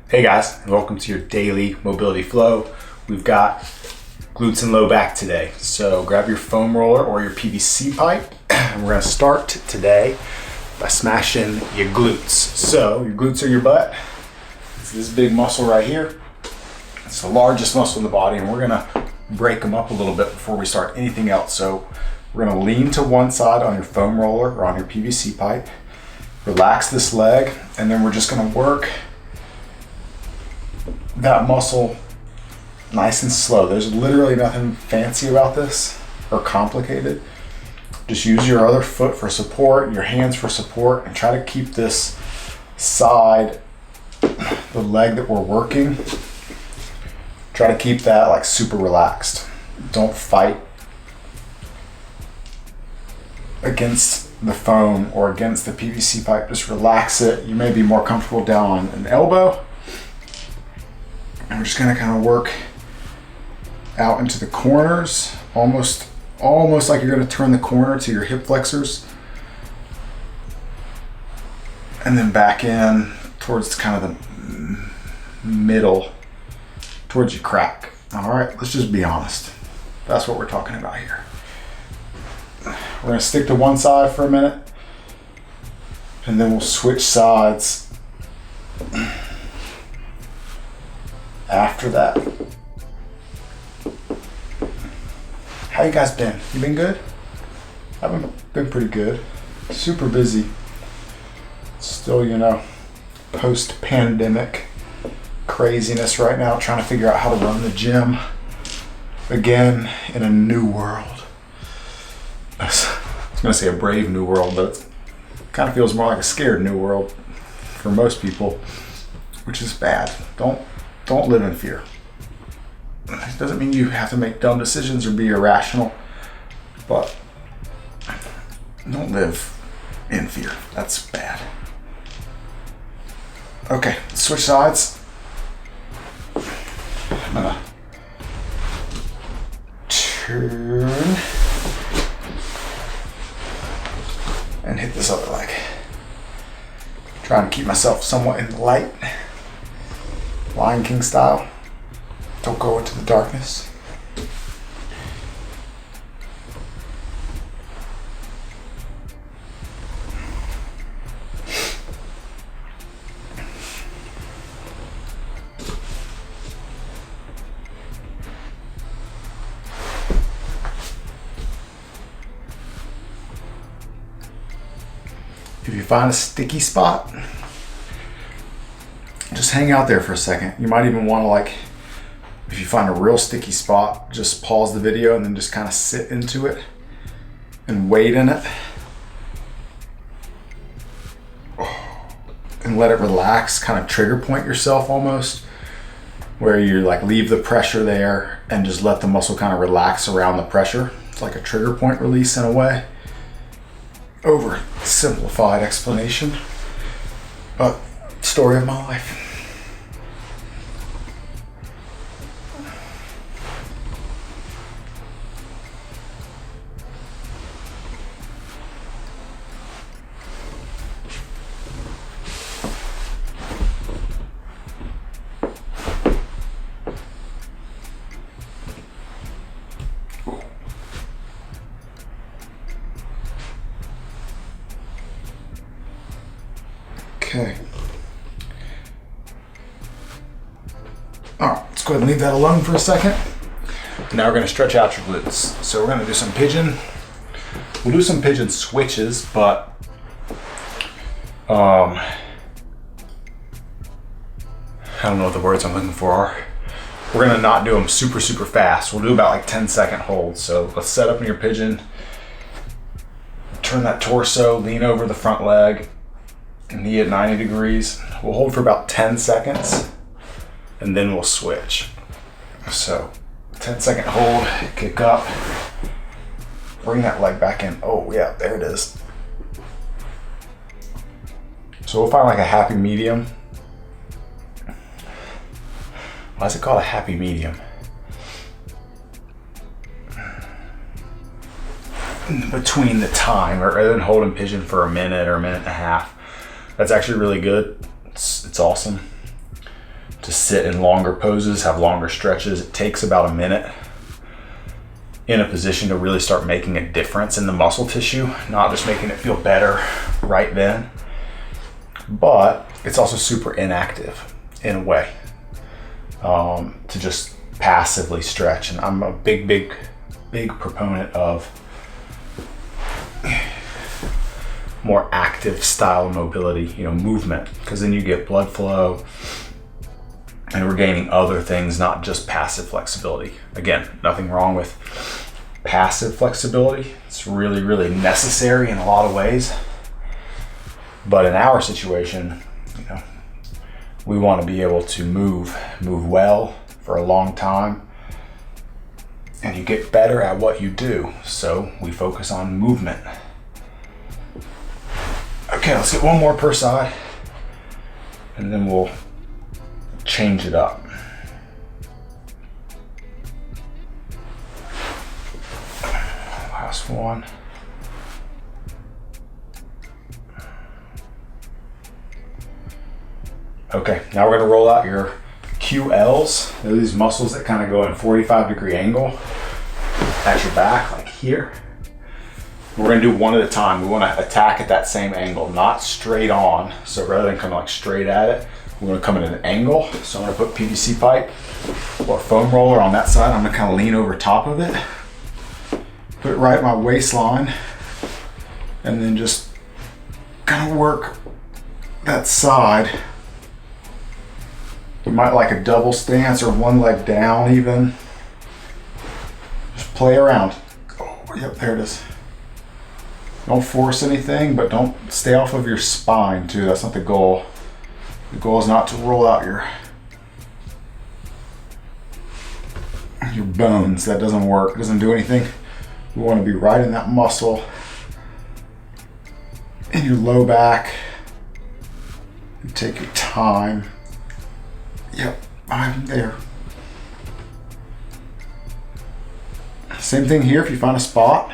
Hey guys, and welcome to your daily mobility flow. We've got glutes and low back today. So grab your foam roller or your PVC pipe, and we're gonna start today by smashing your glutes. So your glutes are your butt. It's this big muscle right here. It's the largest muscle in the body, and we're gonna break them up a little bit before we start anything else. So we're gonna lean to one side on your foam roller or on your PVC pipe. Relax this leg, and then we're just gonna work that muscle nice and slow. There's literally nothing fancy about this or complicated. Just use your other foot for support, your hands for support, and try to keep this side, the leg that we're working, try to keep that like super relaxed. Don't fight against the foam or against the PVC pipe. Just relax it. You may be more comfortable down on an elbow. And we're just gonna kind of work out into the corners, almost like you're gonna turn the corner to your hip flexors. And then back in towards kind of the middle, towards your crack. All right, let's just be honest. That's what we're talking about here. We're gonna stick to one side for a minute, and then we'll switch sides after that. How you guys been? You been good? I've been pretty good. Super busy. Still, post-pandemic craziness right now, trying to figure out how to run the gym again in a new world. I was gonna say a brave new world, but it kind of feels more like a scared new world for most people, which is bad. Don't live in fear. It doesn't mean you have to make dumb decisions or be irrational, but don't live in fear. That's bad. Okay, let's switch sides. I'm gonna turn and hit this other leg. Trying to keep myself somewhat in the light. Lion King style. Don't go into the darkness. If you find a sticky spot, just hang out there for a second. You might even want to, if you find a real sticky spot, just pause the video and then just kind of sit into it and wait in it and let it relax. Kind of trigger point yourself almost, where you leave the pressure there and just let the muscle kind of relax around the pressure. It's like a trigger point release in a way. Oversimplified explanation, but story of my life. Okay. All right, let's go ahead and leave that alone for a second. Now we're going to stretch out your glutes. So we're going to do some pigeon. We'll do some pigeon switches, but I don't know what the words I'm looking for are. We're going to not do them super fast. We'll do about 10-second holds. So let's set up in your pigeon. Turn that torso, lean over the front leg. Knee at 90 degrees. We'll hold for about 10 seconds and then we'll switch. So 10-second hold, kick up, bring that leg back in. Oh yeah, there it is. So we'll find a happy medium. Why is it called a happy medium? Between the time, rather than holding pigeon for a minute or a minute and a half. That's actually really good. It's awesome. to sit in longer poses, have longer stretches. It takes about a minute in a position to really start making a difference in the muscle tissue, not just making it feel better right then, but it's also super inactive in a way, to just passively stretch. And I'm a big proponent of more active style mobility, movement, because then you get blood flow and we're gaining other things, not just passive flexibility. Again, nothing wrong with passive flexibility. It's really necessary in a lot of ways. But in our situation, we want to be able to move well for a long time, and you get better at what you do. So we focus on movement. Okay, let's get one more per side, and then we'll change it up. Last one. Okay, now we're gonna roll out your QLs. They're these muscles that kind of go in 45-degree angle at your back, like here. We're gonna do one at a time. We wanna attack at that same angle, not straight on. So rather than coming like straight at it, we're gonna come at an angle. So I'm gonna put PVC pipe or foam roller on that side. I'm gonna kind of lean over top of it, put it right at my waistline, and then just kind of work that side. You might like a double stance or one leg down even. Just play around. Oh, yep, there it is. Don't force anything, but don't stay off of your spine too. That's not the goal. The goal is not to roll out your bones. That doesn't work. It doesn't do anything. We want to be right in that muscle in your low back. You take your time. Yep, I'm there. Same thing here. If you find a spot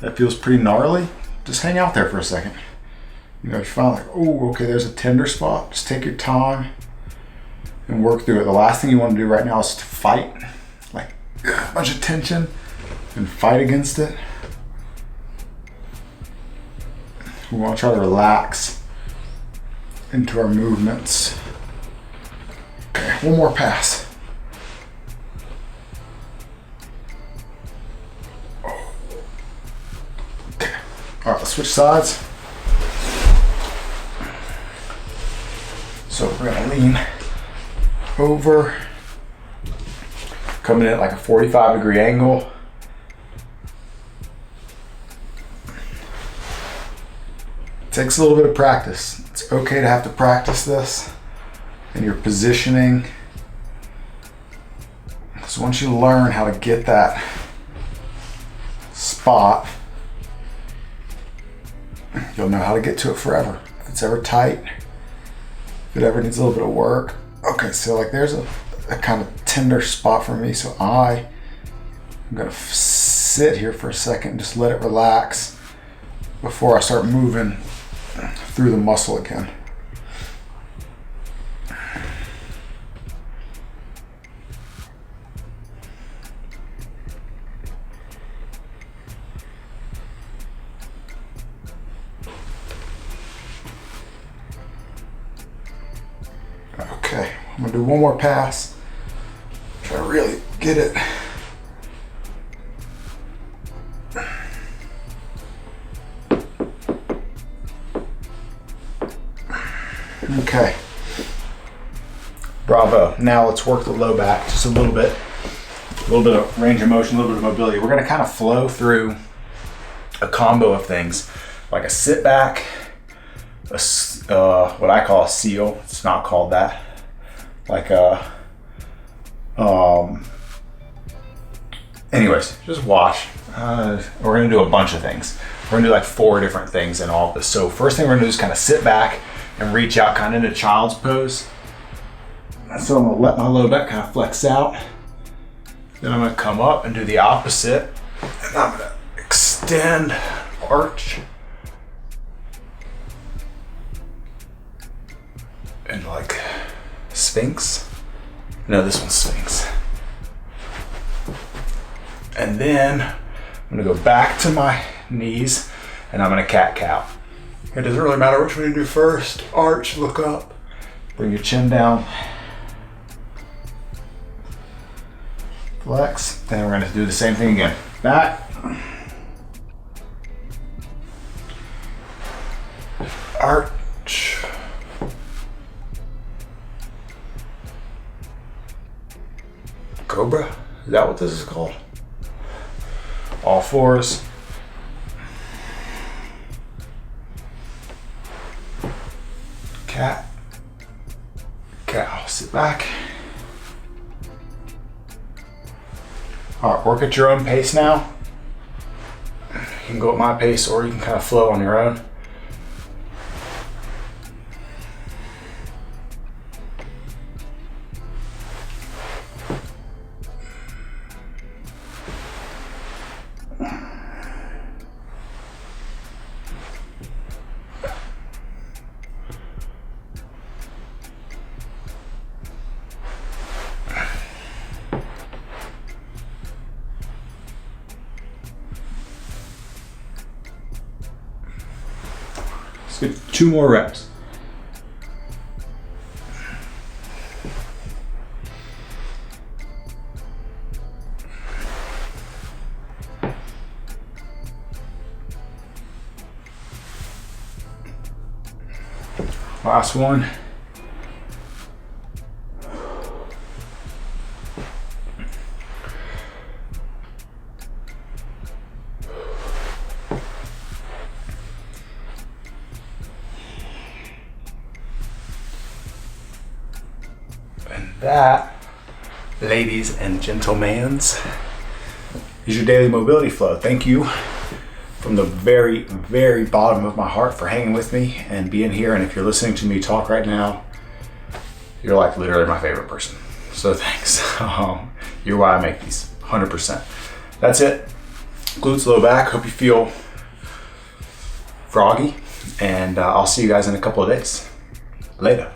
that feels pretty gnarly, just hang out there for a second. If you find like, oh, okay, there's a tender spot, just take your time and work through it. The last thing you want to do right now is to fight, like a bunch of tension and fight against it. We want to try to relax into our movements. Okay, one more pass. Okay. All right, let's switch sides. So we're gonna lean over, coming in at like a 45-degree angle. It takes a little bit of practice. It's okay to have to practice this and your positioning. So once you learn how to get that spot, you'll know how to get to it forever. If it's ever tight, if it ever needs a little bit of work. Okay, so like there's a kind of tender spot for me. So I'm gonna sit here for a second and just let it relax before I start moving through the muscle again. Okay, I'm gonna do one more pass. Try to really get it. Okay. Bravo. Now let's work the low back just a little bit of range of motion, a little bit of mobility. We're gonna kind of flow through a combo of things, like a sit back, what I call a seal. It's not called that. Like a, anyways, just watch. We're gonna do a bunch of things. We're gonna do like 4 different things in all of this. So first thing we're gonna do is kind of sit back and reach out kind of into child's pose. So I'm gonna let my low back kind of flex out. Then I'm gonna come up and do the opposite. And I'm gonna extend, arch. And like Sphinx. No, this one swings. And then I'm gonna go back to my knees and I'm gonna cat-cow. It doesn't really matter which one you do first. Arch, look up, bring your chin down. Flex, and we're gonna do the same thing again. Back. Arch. Cobra, is that what this is called? All fours. Cat, cow, sit back. All right, work at your own pace now. You can go at my pace or you can kind of flow on your own. Let's get 2 more reps. Last one. And that, ladies and gentlemen, is your daily mobility flow. Thank you from the very, very bottom of my heart for hanging with me and being here. And if you're listening to me talk right now, you're like literally my favorite person. So thanks. You're why I make these, 100%. That's it. Glutes, low back. Hope you feel froggy. And I'll see you guys in a couple of days. Later.